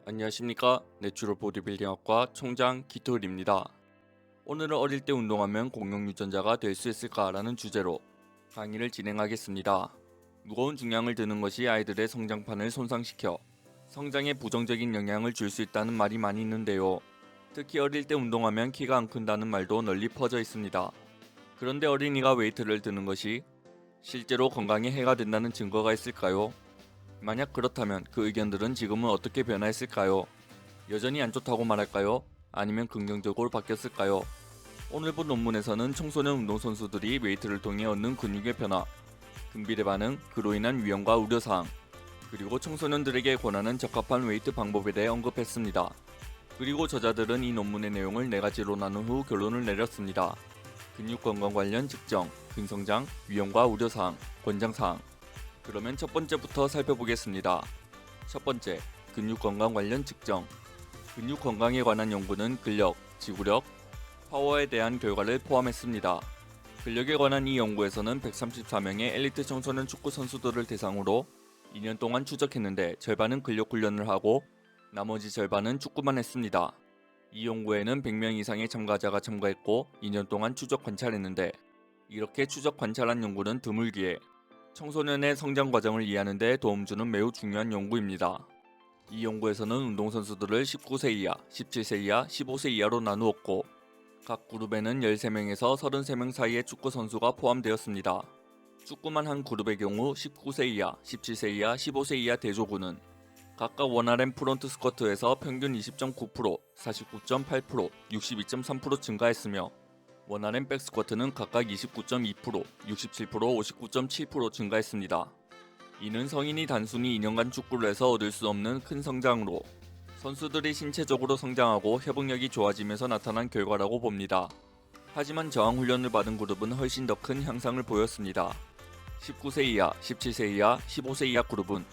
안녕하십니까. 내추럴 보디빌딩학과 총장 기토일입니다. 오늘은 어릴 때 운동하면 공룡 유전자가 될 수 있을까라는 주제로 강의를 진행하겠습니다. 무거운 중량을 드는 것이 아이들의 성장판을 손상시켜 성장에 부정적인 영향을 줄 수 있다는 말이 많이 있는데요. 특히 어릴 때 운동하면 키가 안 큰다는 말도 널리 퍼져 있습니다. 그런데 어린이가 웨이트를 드는 것이 실제로 건강에 해가 된다는 증거가 있을까요? 만약 그렇다면 그 의견들은 지금은 어떻게 변화했을까요? 여전히 안 좋다고 말할까요? 아니면 긍정적으로 바뀌었을까요? 오늘 본 논문에서는 청소년 운동선수들이 웨이트를 통해 얻는 근육의 변화, 근비대 반응, 그로 인한 위험과 우려사항, 그리고 청소년들에게 권하는 적합한 웨이트 방법에 대해 언급했습니다. 그리고 저자들은 이 논문의 내용을 4가지로 나눈 후 결론을 내렸습니다. 근육 건강 관련 측정, 근성장, 위험과 우려사항, 권장사항. 그러면 첫 번째부터 살펴보겠습니다. 첫 번째, 근육 건강 관련 측정. 근육 건강에 관한 연구는 근력, 지구력, 파워에 대한 결과를 포함했습니다. 근력에 관한 이 연구에서는 134명의 엘리트 청소년 축구 선수들을 대상으로 2년 동안 추적했는데 절반은 근력 훈련을 하고 나머지 절반은 축구만 했습니다. 이 연구에는 100명 이상의 참가자가 참가했고 2년 동안 추적 관찰했는데 이렇게 추적 관찰한 연구는 드물기에 청소년의 성장 과정을 이해하는 데 도움 주는 매우 중요한 연구입니다. 이 연구에서는 운동선수들을 19세 이하, 17세 이하, 15세 이하로 나누었고 각 그룹에는 13명에서 33명 사이의 축구 선수가 포함되었습니다. 축구만 한 그룹의 경우 19세 이하, 17세 이하, 15세 이하 대조군은 각각 원RM 프론트 스쿼트에서 평균 20.9%, 49.8%, 62.3% 증가했으며 원RM 백스쿼트는 각각 29.2%, 67%, 59.7% 증가했습니다. 이는 성인이 단순히 2년간 축구를 해서 얻을 수 없는 큰 성장으로 선수들이 신체적으로 성장하고 협응력이 좋아지면서 나타난 결과라고 봅니다. 하지만 저항 훈련을 받은 그룹은 훨씬 더 큰 향상을 보였습니다. 19세 이하, 17세 이하, 15세 이하 그룹은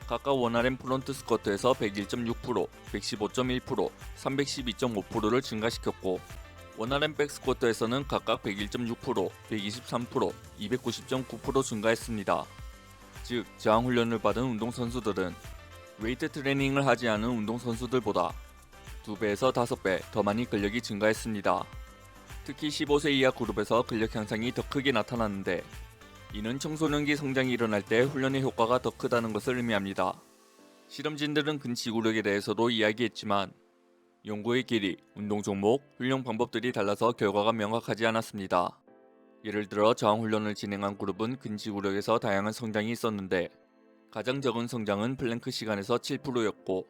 각각 원RM 프론트 스쿼트에서 101.6%, 115.1%, 312.5%를 증가시켰고 원RM 백스쿼트에서는 각각 101.6%, 123%, 290.9% 증가했습니다. 즉, 저항 훈련을 받은 운동선수들은 웨이트 트레이닝을 하지 않은 운동선수들보다 2배에서 5배 더 많이 근력이 증가했습니다. 특히 15세 이하 그룹에서 근력 향상이 더 크게 나타났는데 이는 청소년기 성장이 일어날 때 훈련의 효과가 더 크다는 것을 의미합니다. 실험진들은 근지구력에 대해서도 이야기했지만 연구의 길이, 운동 종목, 훈련 방법들이 달라서 결과가 명확하지 않았습니다. 예를 들어 저항 훈련을 진행한 그룹은 근지구력에서 다양한 성장이 있었는데 가장 적은 성장은 플랭크 시간에서 7%였고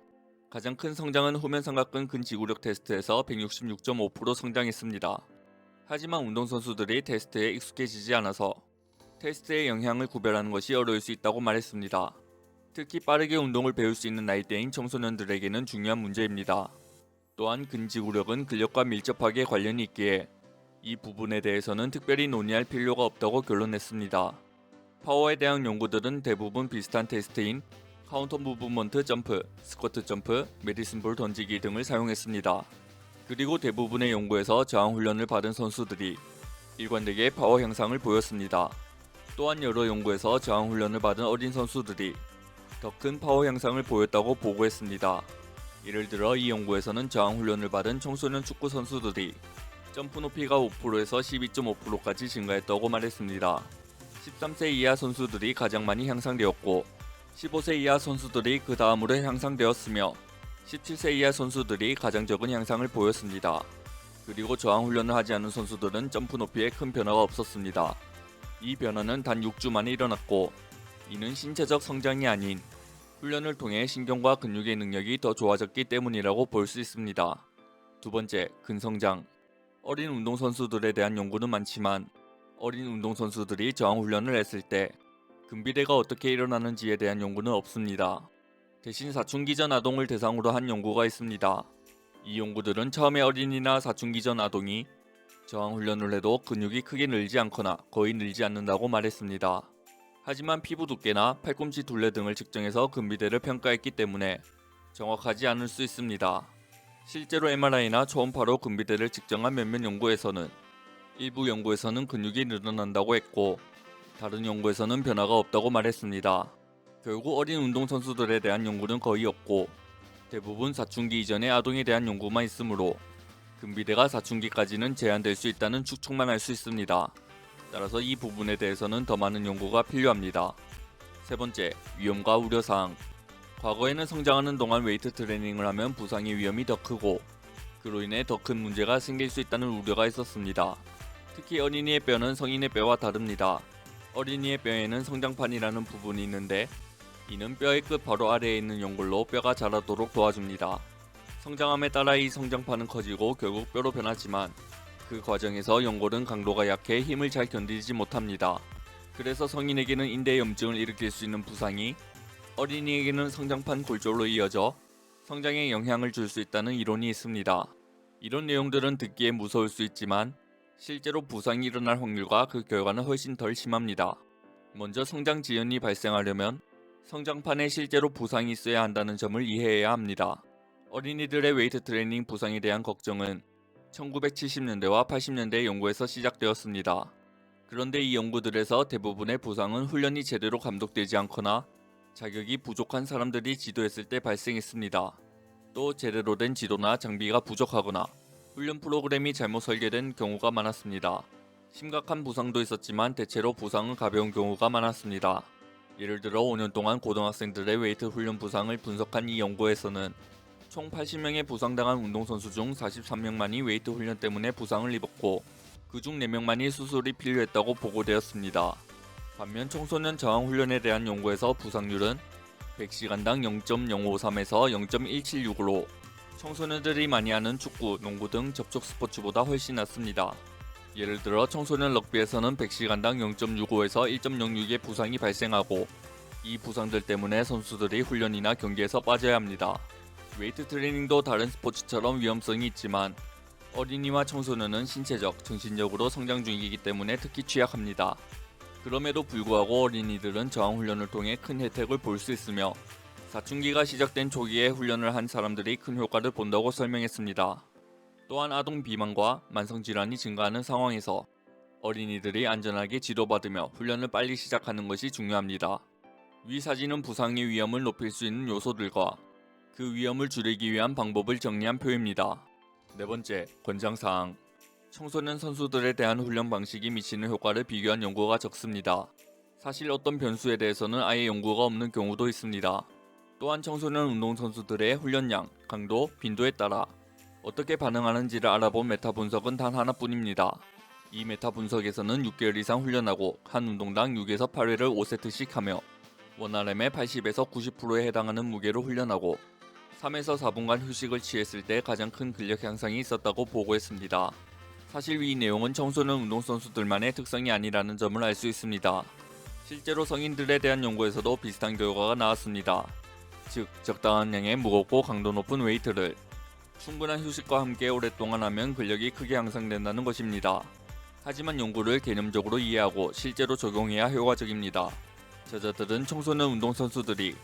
가장 큰 성장은 후면 삼각근 근지구력 테스트에서 166.5% 성장했습니다. 하지만 운동선수들이 테스트에 익숙해지지 않아서 테스트의 영향을 구별하는 것이 어려울 수 있다고 말했습니다. 특히 빠르게 운동을 배울 수 있는 나이대인 청소년들에게는 중요한 문제입니다. 또한 근지구력은 근력과 밀접하게 관련이 있기에 이 부분에 대해서는 특별히 논의할 필요가 없다고 결론냈습니다. 파워에 대한 연구들은 대부분 비슷한 테스트인 카운터 무브먼트 점프, 스쿼트 점프, 메디슨 볼 던지기 등을 사용했습니다. 그리고 대부분의 연구에서 저항 훈련을 받은 선수들이 일관되게 파워 향상을 보였습니다. 또한 여러 연구에서 저항 훈련을 받은 어린 선수들이 더 큰 파워 향상을 보였다고 보고했습니다. 예를 들어 이 연구에서는 저항 훈련을 받은 청소년 축구 선수들이 점프 높이가 5%에서 12.5%까지 증가했다고 말했습니다. 13세 이하 선수들이 가장 많이 향상되었고 15세 이하 선수들이 그 다음으로 향상되었으며 17세 이하 선수들이 가장 적은 향상을 보였습니다. 그리고 저항 훈련을 하지 않은 선수들은 점프 높이에 큰 변화가 없었습니다. 이 변화는 단 6주 만에 일어났고 이는 신체적 성장이 아닌 훈련을 통해 신경과 근육의 능력이 더 좋아졌기 때문이라고 볼 수 있습니다. 두 번째, 근성장. 어린 운동선수들에 대한 연구는 많지만 어린 운동선수들이 저항 훈련을 했을 때 근비대가 어떻게 일어나는지에 대한 연구는 없습니다. 대신 사춘기 전 아동을 대상으로 한 연구가 있습니다. 이 연구들은 처음에 어린이나 사춘기 전 아동이 저항 훈련을 해도 근육이 크게 늘지 않거나 거의 늘지 않는다고 말했습니다. 하지만 피부 두께나 팔꿈치 둘레 등을 측정해서 근비대를 평가했기 때문에 정확하지 않을 수 있습니다. 실제로 MRI나 초음파로 근비대를 측정한 몇몇 연구에서는 일부 연구에서는 근육이 늘어난다고 했고 다른 연구에서는 변화가 없다고 말했습니다. 결국 어린 운동선수들에 대한 연구는 거의 없고 대부분 사춘기 이전의 아동에 대한 연구만 있으므로 금비대가 사춘기까지는 제한될 수 있다는 추측만 할 수 있습니다. 따라서 이 부분에 대해서는 더 많은 연구가 필요합니다. 세 번째, 위험과 우려사항. 과거에는 성장하는 동안 웨이트 트레이닝을 하면 부상의 위험이 더 크고 그로 인해 더 큰 문제가 생길 수 있다는 우려가 있었습니다. 특히 어린이의 뼈는 성인의 뼈와 다릅니다. 어린이의 뼈에는 성장판이라는 부분이 있는데 이는 뼈의 끝 바로 아래에 있는 연골로 뼈가 자라도록 도와줍니다. 성장함에 따라 이 성장판은 커지고 결국 뼈로 변하지만 그 과정에서 연골은 강도가 약해 힘을 잘 견디지 못합니다. 그래서 성인에게는 인대염증을 일으킬 수 있는 부상이 어린이에게는 성장판 골절로 이어져 성장에 영향을 줄 수 있다는 이론이 있습니다. 이런 내용들은 듣기에 무서울 수 있지만 실제로 부상이 일어날 확률과 그 결과는 훨씬 덜 심합니다. 먼저 성장 지연이 발생하려면 성장판에 실제로 부상이 있어야 한다는 점을 이해해야 합니다. 어린이들의 웨이트 트레이닝 부상에 대한 걱정은 1970년대와 80년대 연구에서 시작되었습니다. 그런데 이 연구들에서 대부분의 부상은 훈련이 제대로 감독되지 않거나 자격이 부족한 사람들이 지도했을 때 발생했습니다. 또 제대로 된 지도나 장비가 부족하거나 훈련 프로그램이 잘못 설계된 경우가 많았습니다. 심각한 부상도 있었지만 대체로 부상은 가벼운 경우가 많았습니다. 예를 들어 5년 동안 고등학생들의 웨이트 훈련 부상을 분석한 이 연구에서는 총 80명의 부상당한 운동선수 중 43명만이 웨이트 훈련 때문에 부상을 입었고 그중 4명만이 수술이 필요했다고 보고되었습니다. 반면 청소년 저항 훈련에 대한 연구에서 부상률은 100시간당 0.053에서 0.176으로 청소년들이 많이 하는 축구, 농구 등 접촉 스포츠보다 훨씬 낮습니다. 예를 들어 청소년 럭비에서는 100시간당 0.65에서 1.06의 부상이 발생하고 이 부상들 때문에 선수들이 훈련이나 경기에서 빠져야 합니다. 웨이트 트레이닝도 다른 스포츠처럼 위험성이 있지만 어린이와 청소년은 신체적, 정신적으로 성장 중이기 때문에 특히 취약합니다. 그럼에도 불구하고 어린이들은 저항 훈련을 통해 큰 혜택을 볼 수 있으며 사춘기가 시작된 초기에 훈련을 한 사람들이 큰 효과를 본다고 설명했습니다. 또한 아동 비만과 만성질환이 증가하는 상황에서 어린이들이 안전하게 지도받으며 훈련을 빨리 시작하는 것이 중요합니다. 위 사진은 부상의 위험을 높일 수 있는 요소들과 그 위험을 줄이기 위한 방법을 정리한 표입니다. 네 번째, 권장사항. 청소년 선수들에 대한 훈련 방식이 미치는 효과를 비교한 연구가 적습니다. 사실 어떤 변수에 대해서는 아예 연구가 없는 경우도 있습니다. 또한 청소년 운동선수들의 훈련량, 강도, 빈도에 따라 어떻게 반응하는지를 알아본 메타 분석은 단 하나뿐입니다. 이 메타 분석에서는 6개월 이상 훈련하고 한 운동당 6에서 8회를 5세트씩 하며 원RM의 80에서 90%에 해당하는 무게로 훈련하고 3에서 4분간 휴식을 취했을 때 가장 큰 근력 향상이 있었다고 보고했습니다. 사실 이 내용은 청소년 운동선수들만의 특성이 아니라는 점을 알 수 있습니다. 실제로 성인들에 대한 연구에서도 비슷한 결과가 나왔습니다. 즉, 적당한 양의 무겁고 강도 높은 웨이트를 충분한 휴식과 함께 오랫동안 하면 근력이 크게 향상된다는 것입니다. 하지만 연구를 개념적으로 이해하고 실제로 적용해야 효과적입니다. 저자들은 청소년 운동선수들이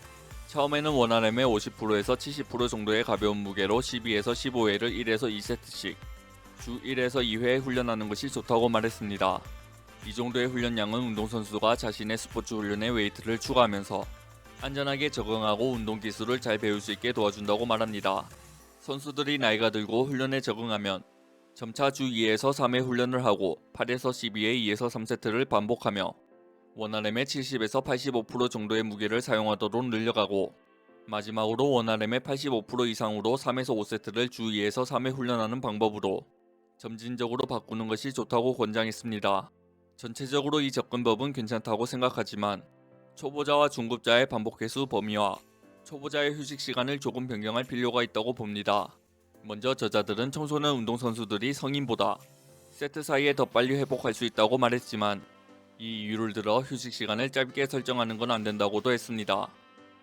처음에는 원RM의 50%에서 70% 정도의 가벼운 무게로 12에서 15회를 1에서 2세트씩 주 1에서 2회 훈련하는 것이 좋다고 말했습니다. 이 정도의 훈련량은 운동선수가 자신의 스포츠 훈련에 웨이트를 추가하면서 안전하게 적응하고 운동 기술을 잘 배울 수 있게 도와준다고 말합니다. 선수들이 나이가 들고 훈련에 적응하면 점차 주 2에서 3회 훈련을 하고 8에서 12회 2에서 3세트를 반복하며 원RM의 70에서 85% 정도의 무게를 사용하도록 늘려가고 마지막으로 원RM의 85% 이상으로 3에서 5세트를 주 2에서 3회 훈련하는 방법으로 점진적으로 바꾸는 것이 좋다고 권장했습니다. 전체적으로 이 접근법은 괜찮다고 생각하지만 초보자와 중급자의 반복 횟수 범위와 초보자의 휴식 시간을 조금 변경할 필요가 있다고 봅니다. 먼저 저자들은 청소년 운동선수들이 성인보다 세트 사이에 더 빨리 회복할 수 있다고 말했지만 이 이유를 들어 휴식 시간을 짧게 설정하는 건 안 된다고도 했습니다.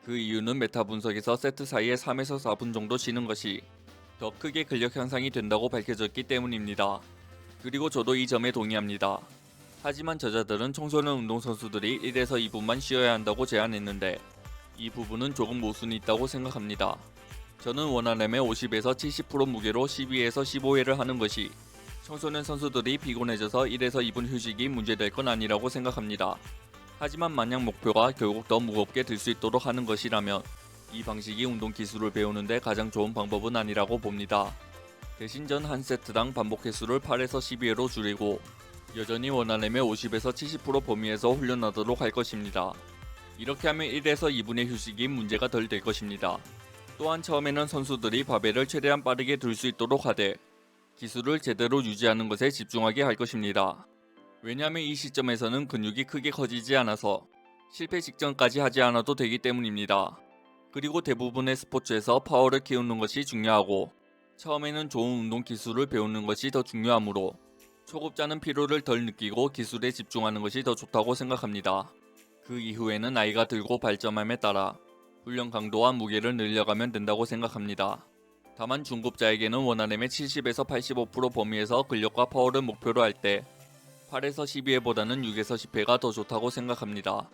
그 이유는 메타 분석에서 세트 사이에 3에서 4분 정도 쉬는 것이 더 크게 근력 향상이 된다고 밝혀졌기 때문입니다. 그리고 저도 이 점에 동의합니다. 하지만 저자들은 청소년 운동선수들이 1에서 2분만 쉬어야 한다고 제안했는데 이 부분은 조금 모순이 있다고 생각합니다. 저는 원RM의 50에서 70% 무게로 12에서 15회를 하는 것이 청소년 선수들이 피곤해져서 1에서 2분 휴식이 문제될 건 아니라고 생각합니다. 하지만 만약 목표가 결국 더 무겁게 들 수 있도록 하는 것이라면 이 방식이 운동 기술을 배우는데 가장 좋은 방법은 아니라고 봅니다. 대신 전 한 세트당 반복 횟수를 8에서 12회로 줄이고 여전히 원활함의 50에서 70% 범위에서 훈련하도록 할 것입니다. 이렇게 하면 1에서 2분의 휴식이 문제가 덜 될 것입니다. 또한 처음에는 선수들이 바벨을 최대한 빠르게 들 수 있도록 하되 기술을 제대로 유지하는 것에 집중하게 할 것입니다. 왜냐하면 이 시점에서는 근육이 크게 커지지 않아서 실패 직전까지 하지 않아도 되기 때문입니다. 그리고 대부분의 스포츠에서 파워를 키우는 것이 중요하고 처음에는 좋은 운동 기술을 배우는 것이 더 중요하므로 초급자는 피로를 덜 느끼고 기술에 집중하는 것이 더 좋다고 생각합니다. 그 이후에는 나이가 들고 발전함에 따라 훈련 강도와 무게를 늘려가면 된다고 생각합니다. 다만 중급자에게는 원활함의 70에서 85% 범위에서 근력과 파워를 목표로 할 때 8에서 12회보다는 6에서 10회가 더 좋다고 생각합니다.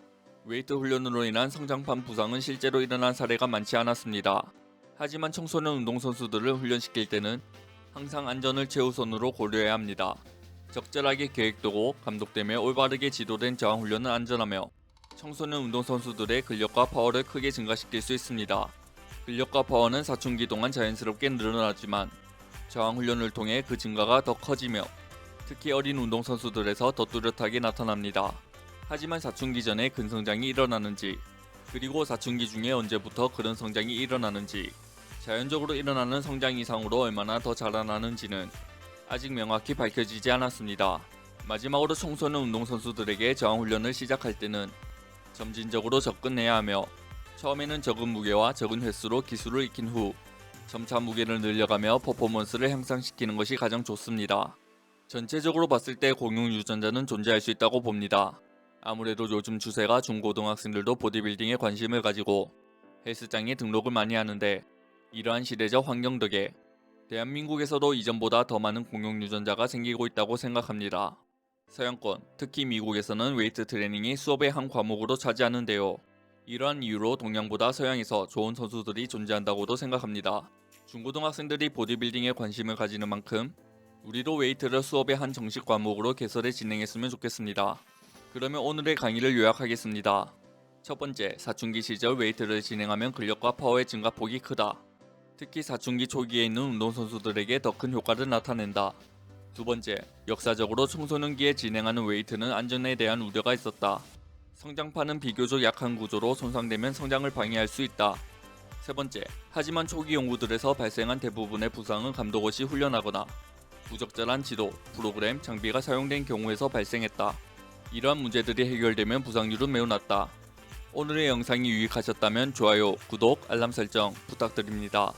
웨이트 훈련으로 인한 성장판 부상은 실제로 일어난 사례가 많지 않았습니다. 하지만 청소년 운동선수들을 훈련시킬 때는 항상 안전을 최우선으로 고려해야 합니다. 적절하게 계획되고 감독되며 올바르게 지도된 저항훈련은 안전하며 청소년 운동선수들의 근력과 파워를 크게 증가시킬 수 있습니다. 근력과 파워는 사춘기 동안 자연스럽게 늘어나지만 저항훈련을 통해 그 증가가 더 커지며 특히 어린 운동선수들에서 더 뚜렷하게 나타납니다. 하지만 사춘기 전에 근성장이 일어나는지 그리고 사춘기 중에 언제부터 그런 성장이 일어나는지 자연적으로 일어나는 성장 이상으로 얼마나 더 자라나는지는 아직 명확히 밝혀지지 않았습니다. 마지막으로 청소년 운동선수들에게 저항훈련을 시작할 때는 점진적으로 접근해야 하며 처음에는 적은 무게와 적은 횟수로 기술을 익힌 후 점차 무게를 늘려가며 퍼포먼스를 향상시키는 것이 가장 좋습니다. 전체적으로 봤을 때 공용 유전자는 존재할 수 있다고 봅니다. 아무래도 요즘 추세가 중고등학생들도 보디빌딩에 관심을 가지고 헬스장에 등록을 많이 하는데 이러한 시대적 환경 덕에 대한민국에서도 이전보다 더 많은 공용 유전자가 생기고 있다고 생각합니다. 서양권, 특히 미국에서는 웨이트 트레이닝이 수업의 한 과목으로 차지하는데요. 이러한 이유로 동양보다 서양에서 좋은 선수들이 존재한다고도 생각합니다. 중고등학생들이 보디빌딩에 관심을 가지는 만큼 우리도 웨이트를 수업의 한 정식 과목으로 개설해 진행했으면 좋겠습니다. 그러면 오늘의 강의를 요약하겠습니다. 첫 번째, 사춘기 시절 웨이트를 진행하면 근력과 파워의 증가폭이 크다. 특히 사춘기 초기에 있는 운동선수들에게 더 큰 효과를 나타낸다. 두 번째, 역사적으로 청소년기에 진행하는 웨이트는 안전에 대한 우려가 있었다. 성장판은 비교적 약한 구조로 손상되면 성장을 방해할 수 있다. 세 번째, 하지만 초기 연구들에서 발생한 대부분의 부상은 감독 없이 훈련하거나 부적절한 지도, 프로그램, 장비가 사용된 경우에서 발생했다. 이러한 문제들이 해결되면 부상률은 매우 낮다. 오늘의 영상이 유익하셨다면 좋아요, 구독, 알람 설정 부탁드립니다.